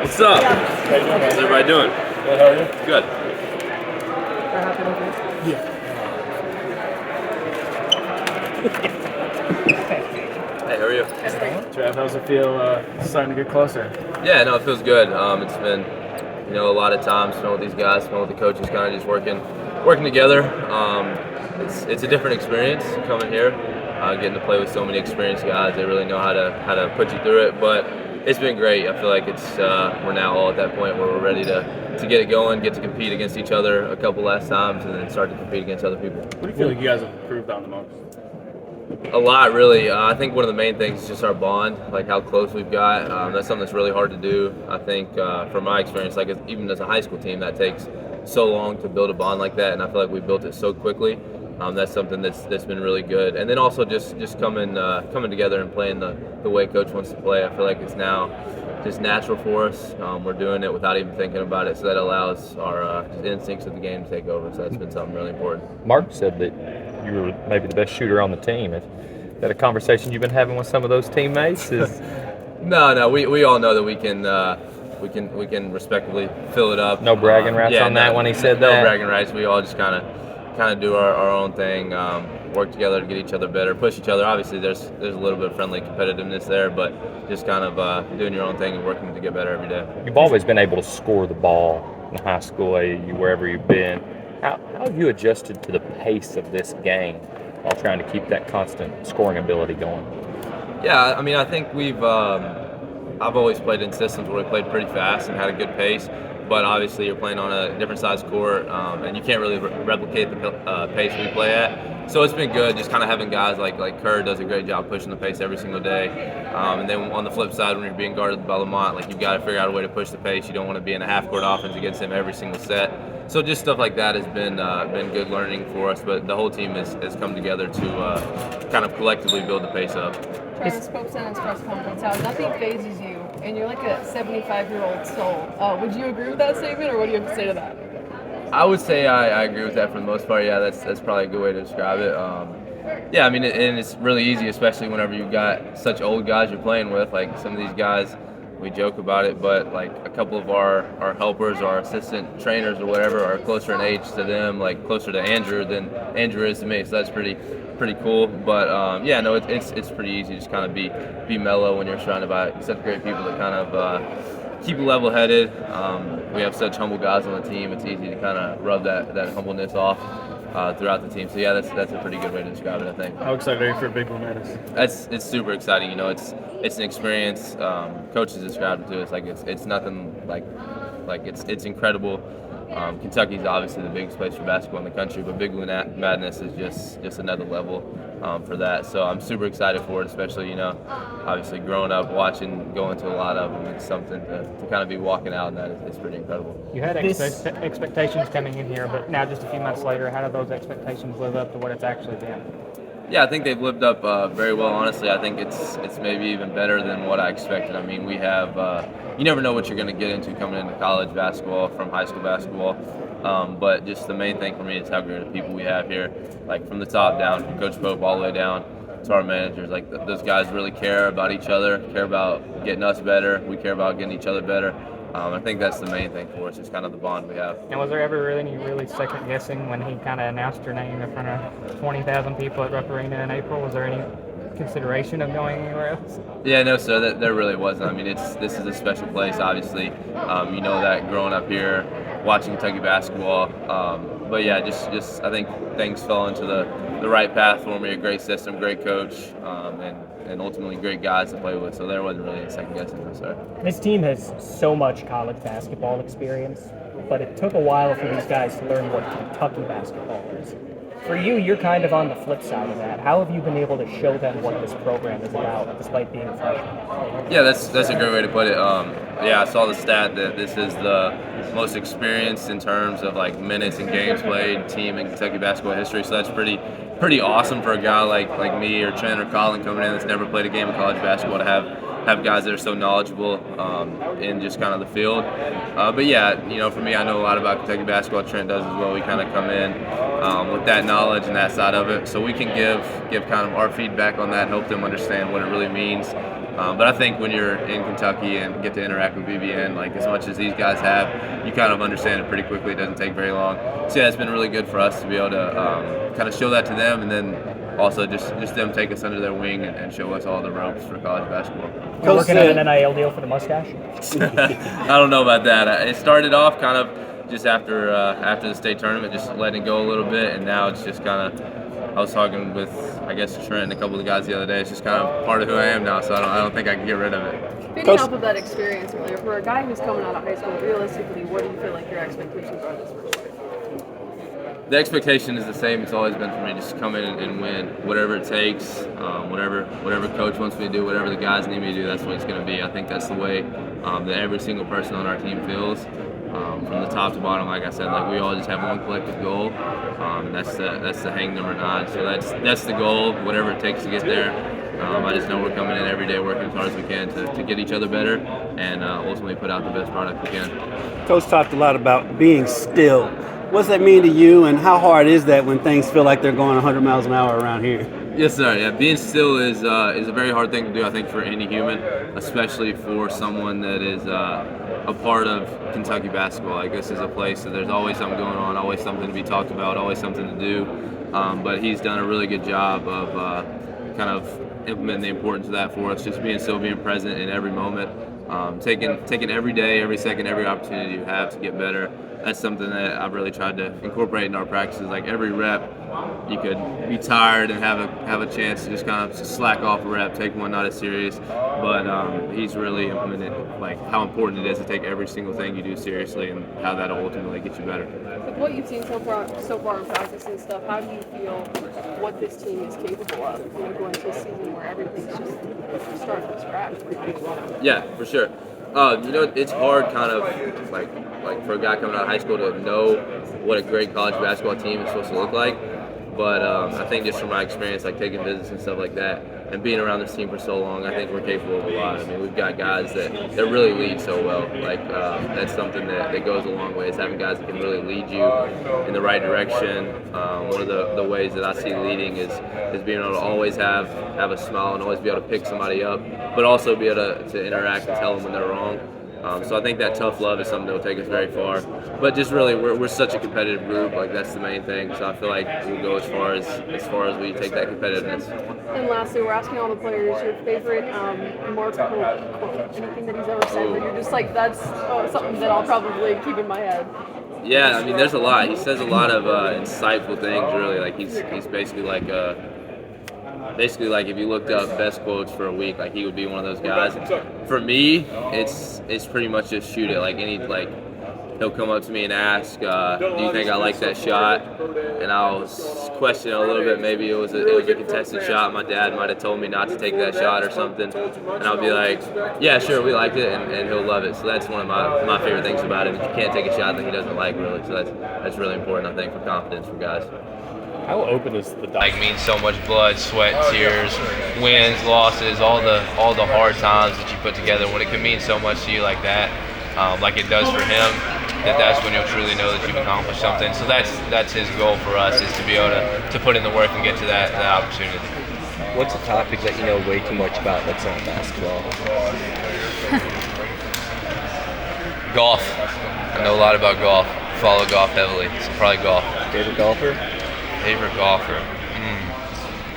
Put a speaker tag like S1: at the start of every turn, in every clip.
S1: What's up?
S2: How you doing, man?
S1: How's everybody doing?
S2: Good, how are you?
S1: Good.
S2: Yeah.
S1: Hey, how are you?
S2: Trav, how's it feel starting to get closer?
S1: Yeah, no, it feels good. It's been, a lot of time spent with these guys, spent with the coaches, kind of just working together. It's a different experience coming here, getting to play with so many experienced guys. They really know how to put you through it, but it's been great. I feel like we're now all at that point where we're ready to get it going, get to compete against each other a couple last times, and then start to compete against other people.
S2: What do you feel like you guys have improved on the most?
S1: A lot, really. I think one of the main things is just our bond, like how close we've got. That's something that's really hard to do. I think, from my experience, like even as a high school team, that takes so long to build a bond like that, and I feel like we built it so quickly. That's something that's been really good. And then also just coming together and playing the way Coach wants to play. I feel like it's now just natural for us. We're doing it without even thinking about it, so that allows our just instincts of the game to take over. So that's been something really important.
S3: Mark said that you were maybe the best shooter on the team. Is that a conversation you've been having with some of those teammates?
S1: No, we all know that we can respectively fill it up.
S3: No bragging rights on that when he said that?
S1: No bragging rights. We all just kind of do our own thing, work together to get each other better, push each other. Obviously, there's a little bit of friendly competitiveness there, but just kind of doing your own thing and working to get better every day.
S3: You've always been able to score the ball in high school, AAU, wherever you've been. How have you adjusted to the pace of this game while trying to keep that constant scoring ability going?
S1: Yeah, I mean, I think I've always played in systems where we played pretty fast and had a good pace, but obviously you're playing on a different size court, and you can't really replicate the pace we play at. So it's been good just kind of having guys like Kerr does a great job pushing the pace every single day. And then on the flip side, when you're being guarded by Lamont, like you've got to figure out a way to push the pace. You don't want to be in a half-court offense against him every single set. So just stuff like that has been good learning for us, but the whole team has come together to kind of collectively build the pace up.
S4: Travis spoke in his press conference how nothing phases you, and you're like a 75-year-old soul. Would you agree with that statement, or what do you have to say to that?
S1: I would say I agree with that for the most part. Yeah, that's probably a good way to describe it. Yeah, I mean, and it's really easy, especially whenever you've got such old guys you're playing with. Like some of these guys, we joke about it, but like a couple of our helpers, our assistant trainers or whatever, are closer in age to them, like closer to Andrew than Andrew is to me. So that's pretty cool. But yeah, no, it's pretty easy. Just kind of be mellow when you're surrounded by such great people that kind of keep level-headed. We have such humble guys on the team. It's easy to kind of rub that humbleness off throughout the team. So yeah, that's a pretty good way to describe it, I think.
S2: How excited are you for Big Blue Madness?
S1: It's super exciting. It's an experience. Coaches described it to us like it's nothing like it's incredible. Kentucky's obviously the biggest place for basketball in the country, but Big Blue Madness is just another level for that. So I'm super excited for it, especially obviously growing up watching, going to a lot of them. It's something to kind of be walking out, and that is pretty incredible.
S5: You had expectations coming in here, but now just a few months later, how do those expectations live up to what it's actually been?
S1: Yeah, I think they've lived up very well. Honestly, I think it's maybe even better than what I expected. I mean, we have you never know what you're going to get into coming into college basketball from high school basketball, but just the main thing for me is how great of people we have here, like from the top down, from Coach Pope all the way down to our managers. Like those guys really care about each other, care about getting us better. We care about getting each other better. I think that's the main thing for us, is kind of the bond we have.
S5: And was there ever any second guessing when he kind of announced your name in front of 20,000 people at Rupp Arena in April? Was there any consideration of going anywhere else?
S1: Yeah, no, sir. There really wasn't. I mean, this is a special place, obviously. You know that growing up here, watching Kentucky basketball. But yeah, just I think things fell into the right path for me. A great system, great coach, and ultimately great guys to play with. So there wasn't really a second guessing, no, sir.
S6: This team has so much college basketball experience, but it took a while for these guys to learn what Kentucky basketball is. For you, you're kind of on the flip side of that. How have you been able to show them what this program is about, despite being a freshman?
S1: Yeah, that's a great way to put it. Yeah, I saw the stat that this is the most experienced in terms of like minutes and games played team in Kentucky basketball history. So that's pretty awesome for a guy like me or Trent or Colin coming in that's never played a game of college basketball to have have guys that are so knowledgeable in just kind of the field. But yeah, for me, I know a lot about Kentucky basketball. Trent does as well. We kind of come in with that knowledge and that side of it, so we can give kind of our feedback on that and help them understand what it really means. But I think when you're in Kentucky and get to interact with BBN, like as much as these guys have, you kind of understand it pretty quickly. It doesn't take very long. So yeah, it's been really good for us to be able to kind of show that to them, and then also just them take us under their wing and show us all the ropes for college basketball.
S6: You're working on an NIL deal for the mustache?
S1: I don't know about that. It started off kind of just after the state tournament, just letting it go a little bit, and now it's just kind of. I was talking with, I guess, Trent and a couple of the guys the other day. It's just kind of part of who I am now, so I don't think I can get rid of it.
S4: Feeding off of that experience earlier, for a guy who's coming out of high school, realistically, what do you feel like your expectations are this first year?
S1: The expectation is the same. It's always been for me, just come in and win, whatever it takes, whatever coach wants me to do, whatever the guys need me to do. That's what it's going to be. I think that's the way that every single person on our team feels. From the top to bottom, like I said, like we all just have one collective goal. That's the hang number 9. So that's the goal, whatever it takes to get there. I just know we're coming in every day working as hard as we can to get each other better and ultimately put out the best product we can.
S7: Coach talked a lot about being still. What's that mean to you, and how hard is that when things feel like they're going 100 miles an hour around here?
S1: Yes, sir. Yeah, being still is a very hard thing to do, I think, for any human, especially for someone that is a part of Kentucky basketball. Like, this is a place that there's always something going on, always something to be talked about, always something to do. But he's done a really good job of kind of implementing the importance of that for us, just being still, being present in every moment, taking every day, every second, every opportunity you have to get better. That's something that I've really tried to incorporate in our practices. Like every rep, you could be tired and have a chance to just kind of slack off a rep, take one not as serious. But he's really implemented like how important it is to take every single thing you do seriously and how that'll ultimately get you better.
S4: With what you've seen so far in practice and stuff, how do you feel what this team is capable of? Going to a season where everything's just starting from scratch.
S1: Yeah, for sure. It's hard kind of like for a guy coming out of high school to know what a great college basketball team is supposed to look like. But I think just from my experience, like taking visits and stuff like that, and being around this team for so long, I think we're capable of a lot. I mean, we've got guys that really lead so well. Like that's something that goes a long way, is having guys that can really lead you in the right direction. One of the ways that I see leading is being able to always have a smile and always be able to pick somebody up, but also be able to interact and tell them when they're wrong. So I think that tough love is something that will take us very far. But just really, we're such a competitive group. Like that's the main thing. So I feel like we'll go as far as we take that competitiveness.
S4: And lastly, we're asking all the players your favorite Mark quote. Anything that he's ever said that you're just like, that's something that I'll probably keep in my head.
S1: Yeah, I mean, there's a lot. He says a lot of insightful things. Really, like he's basically like if you looked up best quotes for a week, like he would be one of those guys. For me, it's pretty much just shoot it. Like he'll come up to me and ask, "Do you think I like that shot?" And I'll question it a little bit. Maybe it was a contested shot. My dad might have told me not to take that shot or something, and I'll be like, "Yeah, sure, we liked it," and he'll love it. So that's one of my favorite things about him. You can't take a shot that he doesn't like, really. So that's really important, I think, for confidence for guys.
S3: How open is the
S1: Like means so much blood, sweat, tears, wins, losses, all the hard times that you put together. When it can mean so much to you like that, like it does for him, that's when you'll truly know that you've accomplished something. So that's his goal for us, is to be able to put in the work and get to that opportunity.
S8: What's a topic that you know way too much about that's not basketball?
S1: Golf. I know a lot about golf. Follow golf heavily. So probably golf.
S8: Favorite golfer?
S1: Favorite golfer?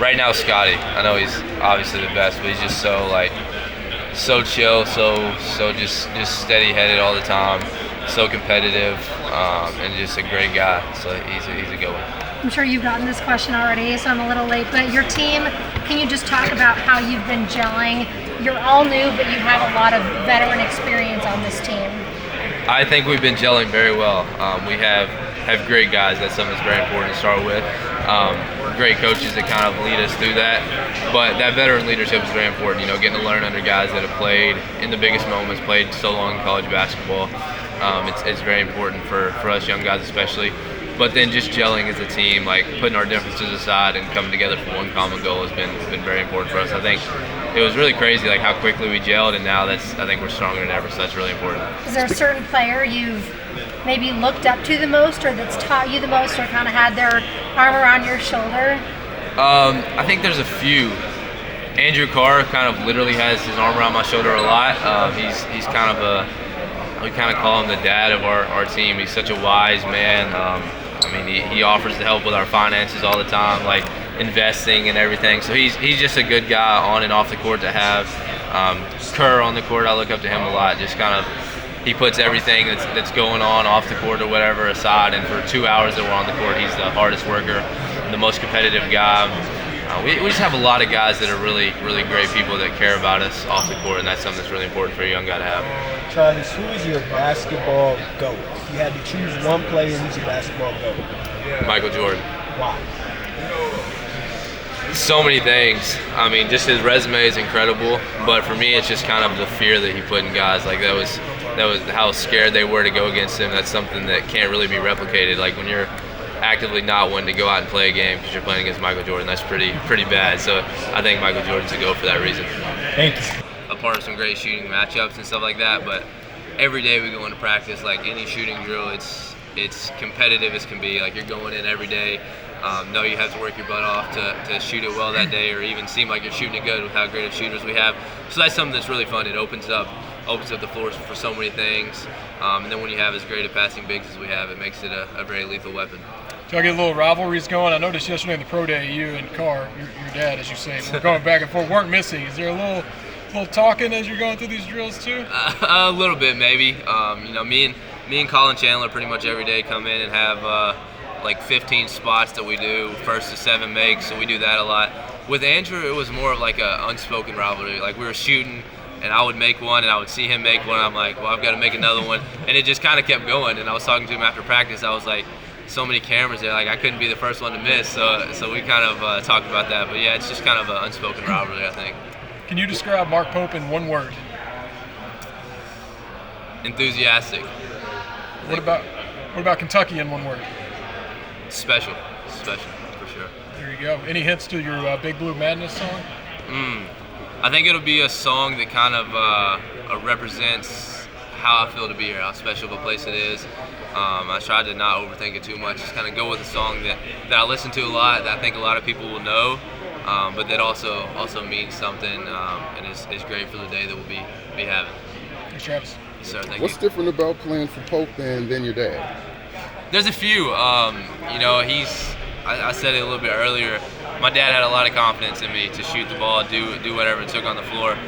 S1: Right now, Scotty. I know he's obviously the best, but he's just so chill, so just steady-headed all the time, so competitive, and just a great guy. So he's a good one.
S9: I'm sure you've gotten this question already, so I'm a little late, but your team, can you just talk about how you've been gelling? You're all new, but you have a lot of veteran experience on this team.
S1: I think we've been gelling very well. We have great guys. That's something that's very important to start with. Great coaches that kind of lead us through that. But that veteran leadership is very important. Getting to learn under guys that have played in the biggest moments, played so long in college basketball. It's very important for us young guys especially. But then just gelling as a team, like putting our differences aside and coming together for one common goal has been very important for us. I think it was really crazy, like how quickly we gelled, and now I think we're stronger than ever. So that's really important.
S9: Is there a certain player you've maybe looked up to the most, or that's taught you the most, or kind of had their arm around your shoulder?
S1: I think there's a few. Andrew Carr kind of literally has his arm around my shoulder a lot. He's kind of we kind of call him the dad of our team. He's such a wise man. He offers to help with our finances all the time, like investing and everything. So he's just a good guy on and off the court to have. Kerr on the court, I look up to him a lot. Just kind of, he puts everything that's going on off the court or whatever aside, and for 2 hours that we're on the court, he's the hardest worker, the most competitive guy. We just have a lot of guys that are really, really great people that care about us off the court, and that's something that's really important for a young guy to have.
S10: Travis, who is your basketball GOAT? If you had to choose one player, who's your basketball GOAT?
S1: Michael Jordan.
S10: Why?
S1: So many things. I mean, just his resume is incredible, but for me, it's just kind of the fear that he put in guys. Like that was how scared they were to go against him. That's something that can't really be replicated. Like when you're actively not wanting to go out and play a game because you're playing against Michael Jordan, that's pretty bad. So I think Michael Jordan's a go for that reason.
S10: Thank you.
S1: A part of some great shooting matchups and stuff like that, but every day we go into practice, like any shooting drill, it's competitive as can be. Like you're going in every day. Know you have to work your butt off to shoot it well that day, or even seem like you're shooting it good with how great of shooters we have. So that's something that's really fun. It opens up the floors for so many things. And then when you have as great a passing bigs as we have, it makes it a very lethal weapon.
S11: Do I get a little rivalries going? I noticed yesterday in the pro day, you and Carr, your dad, as you say, were going back and forth, weren't missing. Is there a little talking as you're going through these drills too?
S1: A little bit maybe. Me and Colin Chandler pretty much every day come in and have like 15 spots that we do, 1st to 7 makes, so we do that a lot. With Andrew, it was more of like an unspoken rivalry. Like we were shooting, and I would make one, and I would see him make one. I'm like, well, I've got to make another one, and it just kind of kept going. And I was talking to him after practice. I was like, so many cameras there, like I couldn't be the first one to miss. So we kind of talked about that. But yeah, it's just kind of an unspoken rivalry, I think.
S11: Can you describe Mark Pope in one word?
S1: Enthusiastic.
S11: What about Kentucky in one word?
S1: Special for sure.
S11: There you go. Any hints to your Big Blue Madness song?
S1: I think it'll be a song that kind of represents how I feel to be here, how special of a place it is. I tried to not overthink it too much, just kind of go with a song that I listen to a lot, that I think a lot of people will know, but that also means something and is great for the day that we'll be having.
S11: Thanks, Travis.
S1: Yes, sir, thank
S12: What's
S1: you.
S12: different about playing for Pope than your dad?
S1: There's a few. I said it a little bit earlier. My dad had a lot of confidence in me to shoot the ball, do whatever it took on the floor.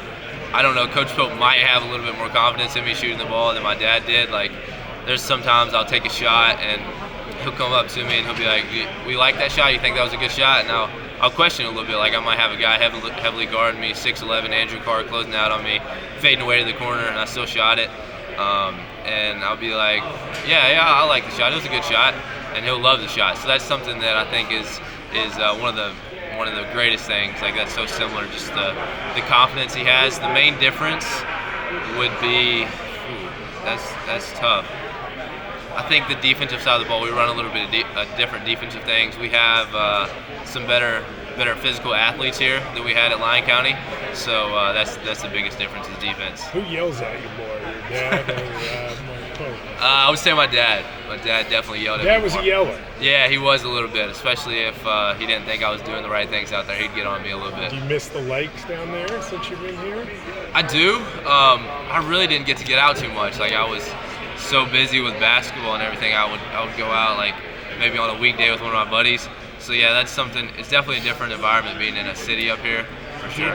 S1: I don't know, Coach Pope might have a little bit more confidence in me shooting the ball than my dad did. Like, there's sometimes I'll take a shot and he'll come up to me and he'll be like, "We like that shot? You think that was a good shot?" And I'll question it a little bit. Like I might have a guy heavily guarding me, 6'11", Andrew Carr closing out on me, fading away to the corner, and I still shot it. And I'll be like, yeah, I like the shot. It was a good shot, and he'll love the shot. So that's something that I think is one of the greatest things. Like that's so similar, just the confidence he has. The main difference would be, that's tough. I think the defensive side of the ball, we run a little bit of different defensive things. We have some better physical athletes here than we had at Lyon County. So that's the biggest difference is defense.
S13: Who yells at you more, your dad or Mark Pope?
S1: I would say my dad. My dad definitely yelled at me.
S13: Dad was a yeller.
S1: Yeah, he was a little bit, especially if he didn't think I was doing the right things out there. He'd get on me a little bit.
S13: Do you miss the lakes down there since you've been here?
S1: I do. I really didn't get to get out too much. Like I was so busy with basketball and everything. I would go out like maybe on a weekday with one of my buddies. So yeah, that's something. It's definitely a different environment being in a city up here, for sure.